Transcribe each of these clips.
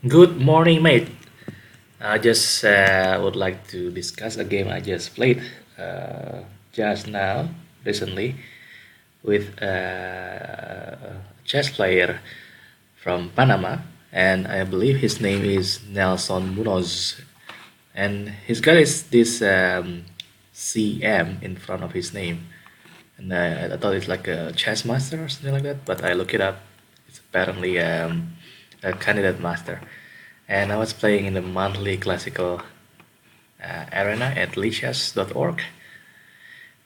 Good morning, mate. I just would like to discuss a game I just played just now, recently, with a chess player from Panama, and I believe his name is Nelson Munoz, and he's got this CM in front of his name, and I thought it's like a chess master or something like that, but I look it up. It's apparently a candidate master, and I was playing in the monthly classical arena at lichess.org,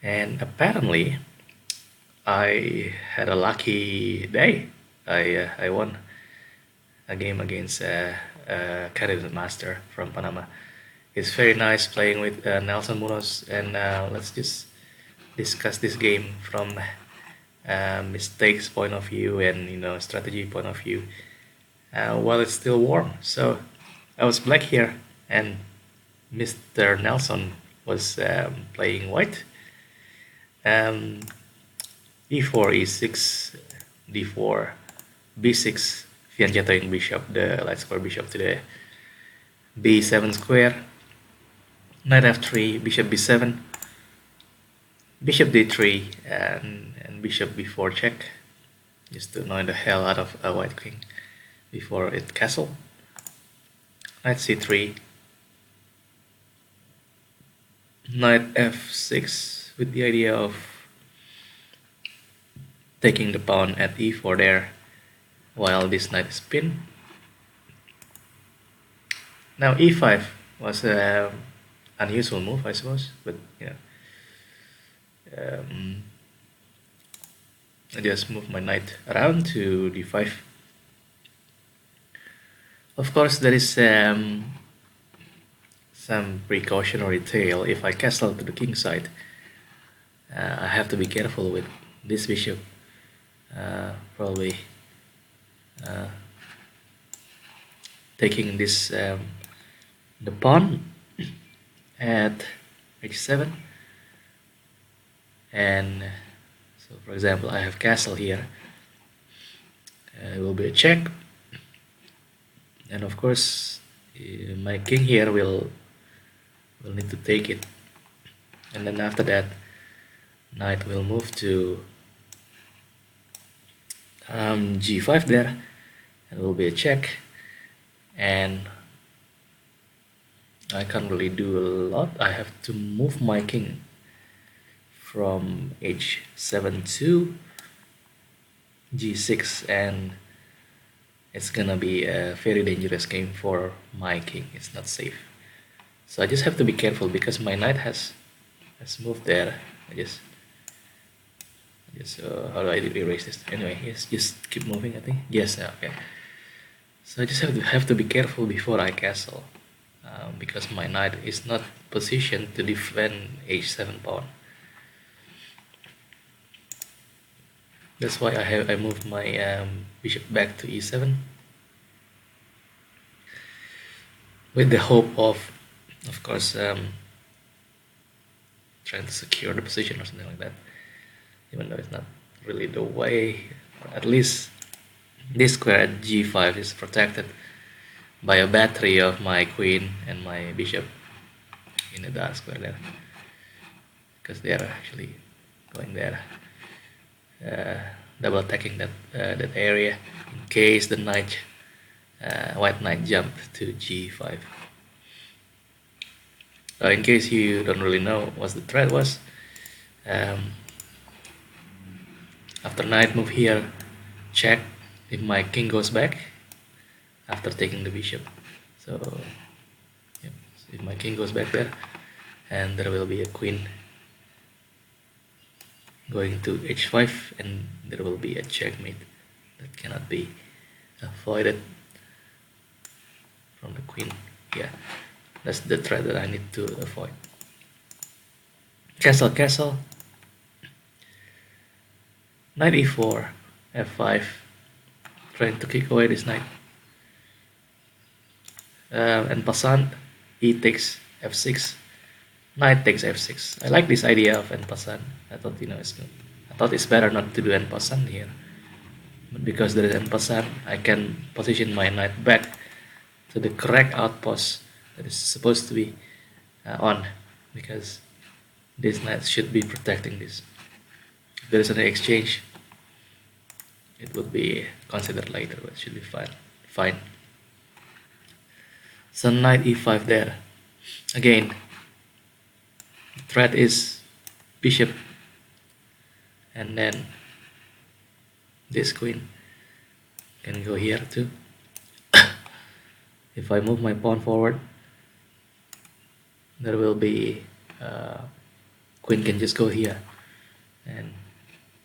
and apparently I had a lucky day. I won a game against a candidate master from Panama. It's very nice playing with Nelson Munoz, and let's just discuss this game from mistakes point of view and strategy point of view while it's still warm. So I was black here, and Mr. Nelson was playing white. Um, e4, e6, d4, b6, fianchettoing bishop, the light square bishop to the b7 square, knight f3, bishop b7, bishop d3, and bishop b4 check, just to annoy the hell out of a white king before it castle. Knight c3, knight f6, with the idea of taking the pawn at e4 there while this knight is pinned. Now e5 was an unusual move, I suppose, but I just move my knight around to d5. Of course, there is some precautionary tale. If I castle to the king side, I have to be careful with this bishop. Probably taking this the pawn at h7, and so for example I have castle here. It will be a check, and of course my king here will need to take it, and then after that knight will move to g5 there, and it will be a check, and I can't really do a lot. I have to move my king from h7 to g6, and it's gonna be a very dangerous game for my king. It's not safe, so I just have to be careful because my knight has moved there. I just how do I erase this? Anyway, yes, just keep moving, I think. Yes, okay. So I just have to be careful before I castle, because my knight is not positioned to defend h7 pawn. That's why I moved my bishop back to e7 with the hope of course, trying to secure the position or something like that, even though it's not really the way. At least this square at g5 is protected by a battery of my queen and my bishop in the dark square there, because they are actually going there, double attacking that area in case the knight white knight jumped to g5. In case you don't really know what the threat was, after knight move here, check if my king goes back after taking the bishop. So, yep, if my king goes back there, and there will be a queen going to h5, and there will be a checkmate that cannot be avoided from the queen. Yeah, that's the threat that I need to avoid. Castle, castle, knight e4, f5, trying to kick away this knight, and passant, e takes f6, knight takes f6. I like this idea of en passant. I thought it's good. I thought it's better not to do en passant here, but because there is en passant, I can position my knight back to the correct outpost that is supposed to be on, because this knight should be protecting this. If there is an exchange, it would be considered later, but it should be fine. So knight e5 there. Again, the threat is bishop, and then this queen can go here too. If I move my pawn forward, there will be queen can just go here, and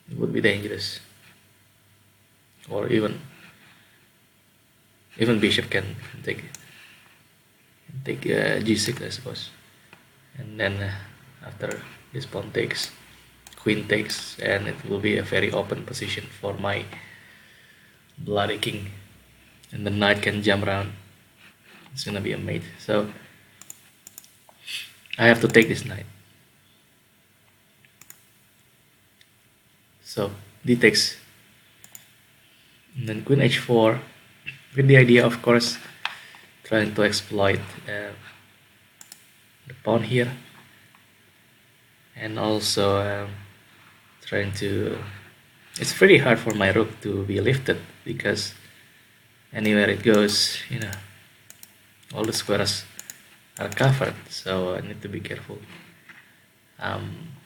it would be dangerous. Or even bishop can take g6, I suppose, and then after this pawn takes, queen takes, and it will be a very open position for my bloody king, and the knight can jump around. It's gonna be a mate, so I have to take this knight. So d takes, and then queen h4, with the idea, of course, trying to exploit the pawn here, and also trying to, it's pretty hard for my rook to be lifted, because anywhere it goes, all the squares are covered, so I need to be careful.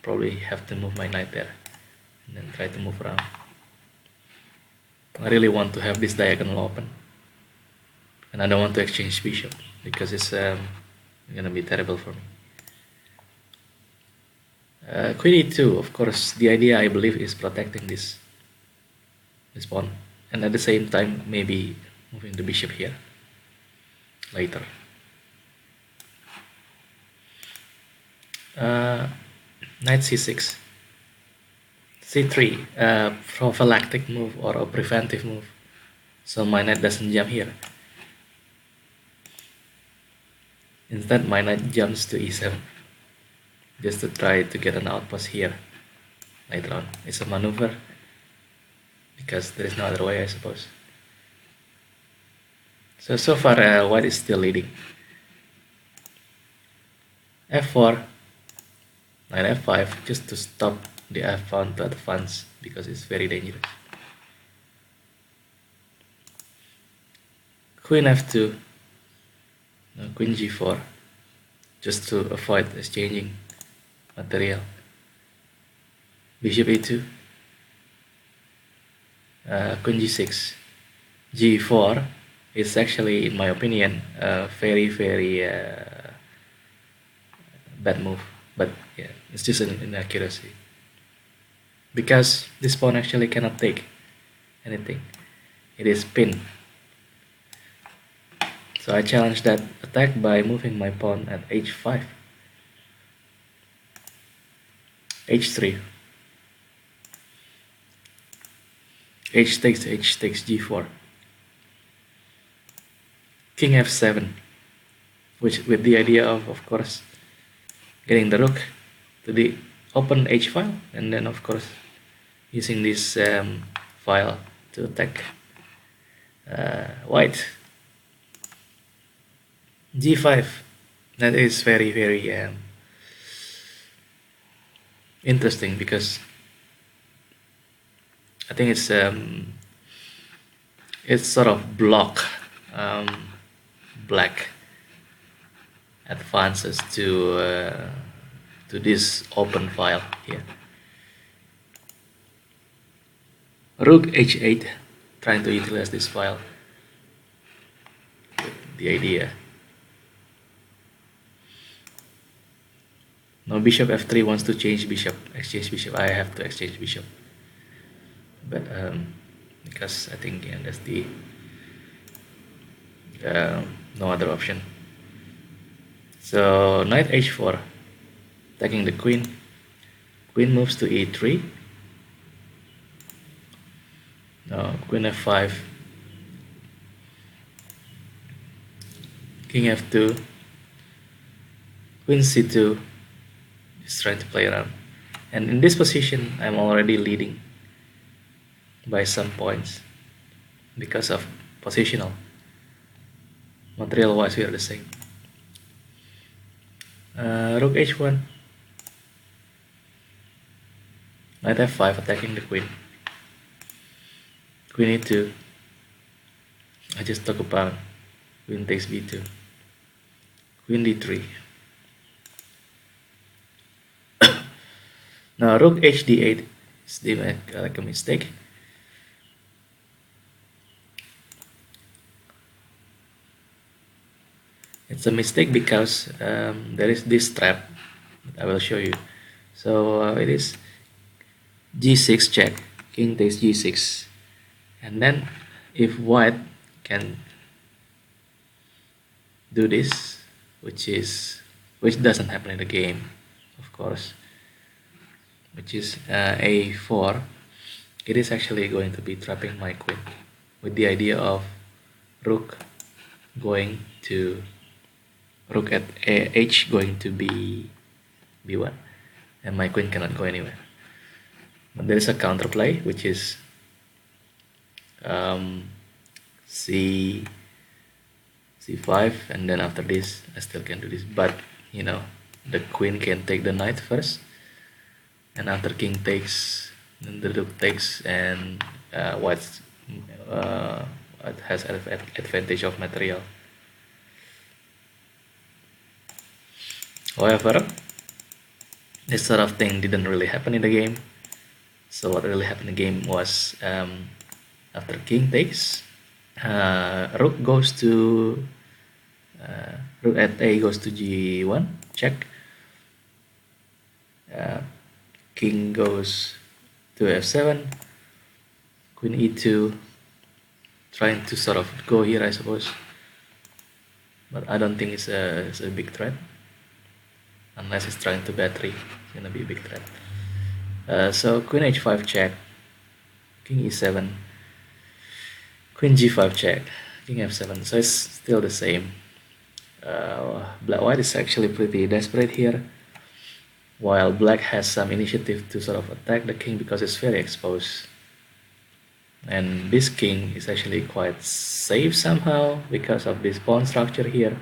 Probably have to move my knight there and then try to move around. I really want to have this diagonal open, and I don't want to exchange bishop, because it's gonna be terrible for me. Queen e2, of course, the idea, I believe, is protecting this pawn, and at the same time maybe moving the bishop here later. Knight c6, c3, prophylactic move or a preventive move, so my knight doesn't jump here. Instead, my knight jumps to e7, just to try to get an outpost here later on. It's a maneuver, because there is no other way, I suppose. So far, white is still leading. f4, knight f5, just to stop the f pawn to advance, because it's very dangerous. Queen f2, queen g4, just to avoid exchanging material. Bishop e2, queen g6, g4 is actually, in my opinion, a very bad move, but yeah, it's just an inaccuracy, because this pawn actually cannot take anything. It is pinned. So I challenge that attack by moving my pawn at h5, h3, h takes g4, king f7, which with the idea of course, getting the rook to the open h file, and then of course using this file to attack white. g5, that is very interesting, because I think it's sort of block black advances to this open file here. Rook h8, trying to utilize this file. The idea. Now bishop f3 wants to change bishop, exchange bishop. I have to exchange bishop, but because I think that's the no other option. So knight h4, attacking the queen. Queen moves to e3. Now queen f5, king f2, queen c2. Just trying to play around, and in this position I'm already leading by some points because of positional. Material wise we are the same. Rook h1, knight f5 attacking the queen. Queen e2, I just talk about queen takes b2, queen d3. Now rook hd8 is like a mistake. It's a mistake because there is this trap that I will show you. So it is g6 check, king takes g6, and then if white can do this, which doesn't happen in the game, of course, which is a4, it is actually going to be trapping my queen with the idea of rook going to rook at h going to b1, and my queen cannot go anywhere. But there is a counterplay, which is c5, and then after this I still can do this, but you know, the queen can take the knight first, and after king takes, then the rook takes, and white has advantage of material. However, this sort of thing didn't really happen in the game. So what really happened in the game was, after king takes, rook goes to rook at a goes to g1 check, king goes to f7, queen e2, trying to sort of go here, I suppose, but I don't think it's a big threat. Unless it's trying to battery, it's gonna be a big threat. So queen h5 check, king e7, queen g5 check, king f7. So it's still the same. White is actually pretty desperate here, while black has some initiative to sort of attack the king because it's very exposed. And this king is actually quite safe somehow because of this pawn structure here.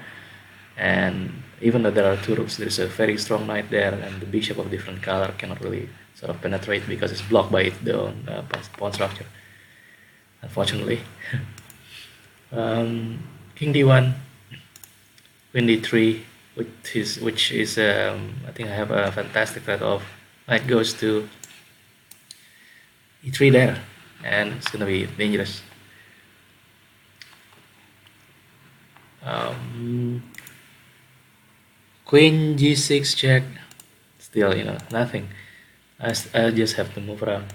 And even though there are two rooks, there is a very strong knight there, and the bishop of different color cannot really sort of penetrate because it's blocked by its own pawn structure, unfortunately. King d1, queen d3, which is I think I have a fantastic threat of knight goes to e3 there, and it's gonna be dangerous. Queen g6 check, still, you know, nothing. I just have to move around,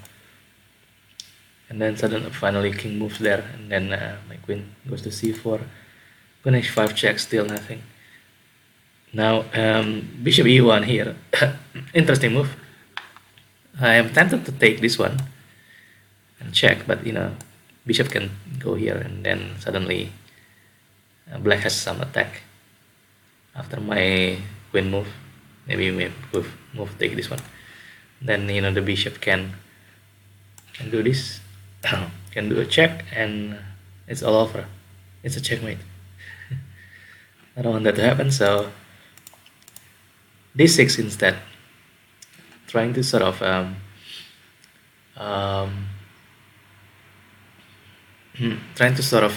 and then suddenly finally king moves there, and then my queen goes to c4, queen h5 check, still nothing. Now bishop e1 here. Interesting move. I am tempted to take this one and check, but you know, bishop can go here, and then suddenly black has some attack. After my queen move, maybe move take this one, then you know the bishop can do this, can do a check, and it's all over. It's a checkmate. I don't want that to happen, so d6 instead, trying to sort of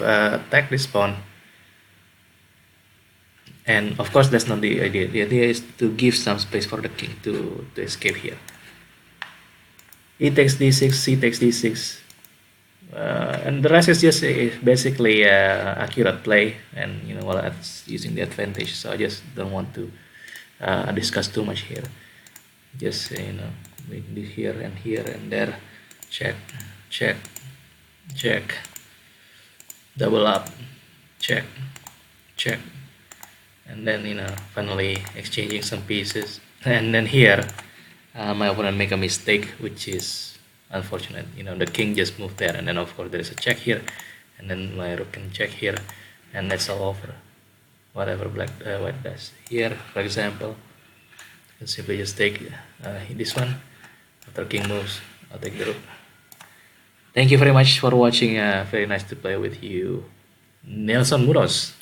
attack this pawn. And of course that's not the idea. The idea is to give some space for the king to escape here. E takes d6, c takes d6, and the rest is just basically accurate play, and you know, while it's using the advantage, so I just don't want to discuss too much here. Just you know, make this here and there, check, check, check, double up, check, check, and then you know, finally exchanging some pieces, and then here my opponent make a mistake, which is unfortunate. You know, the king just moved there, and then of course there is a check here, and then my rook can check here, and that's all over. Whatever white does here, for example, you can simply just take this one. After king moves, I'll take the rook. Thank you very much for watching. Very nice to play with you, Nelson Munoz.